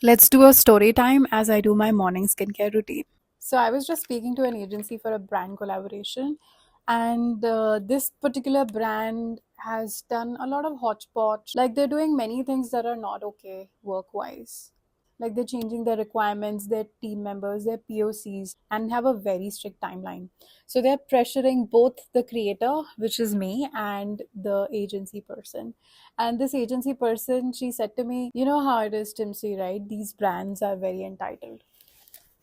Let's do a story time as I do my morning skincare routine. So, I was just speaking to an agency for a brand collaboration, and this particular brand has done a lot of hodgepodge. Like, they're doing many things that are not okay work wise. Like, they're changing their requirements, their team members, their POCs, and have a very strict timeline. So, they're pressuring both the creator, which is me, and the agency person. And this agency person, she said to me, you know how it is, Timsy, right? These brands are very entitled.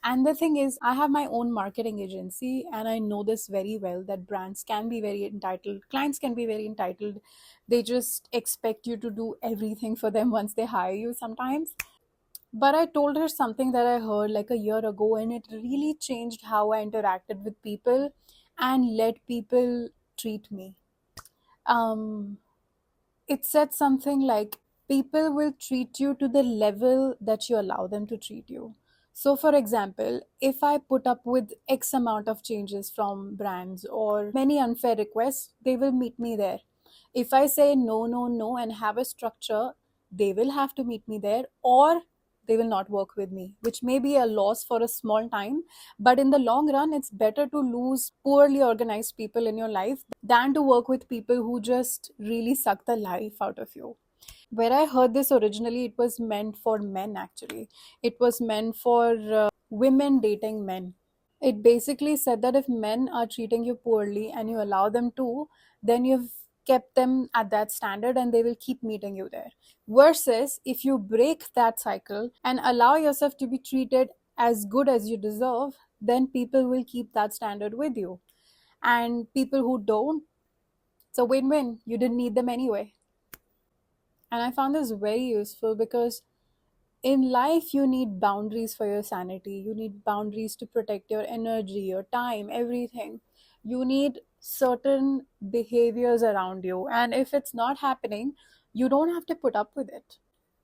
And the thing is, I have my own marketing agency, and I know this very well that brands can be very entitled, clients can be very entitled. They just expect you to do everything for them once they hire you sometimes. But I told her something that I heard like a year ago, and it really changed how I interacted with people and let people treat me. Um, it said something like people will treat you to the level that you allow them to treat you. So, for example, if I put up with X amount of changes from brands or many unfair requests, they will meet me there. If I say no, no, no, and have a structure, they will have to meet me there, or they will not work with me, which may be a loss for a small time. But in the long run, it's better to lose poorly organized people in your life than to work with people who just really suck the life out of you. Where I heard this originally, it was meant for men actually. It was meant for women dating men. It basically said that if men are treating you poorly and you allow them to, then you've kept them at that standard and they will keep meeting you there. Versus if you break that cycle and allow yourself to be treated as good as you deserve, then people will keep that standard with you. And people who don't, it's a win win. You didn't need them anyway. And I found this very useful because in life, you need boundaries for your sanity. You need boundaries to protect your energy, your time, everything. You need certain behaviors around you. And if it's not happening, you don't have to put up with it.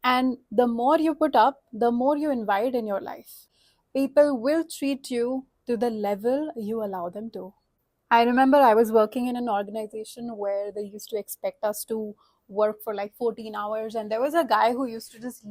And the more you put up, the more you invite in your life. People will treat you to the level you allow them to. I remember I was working in an organization where they used to expect us to work for like 14 hours, and there was a guy who used to just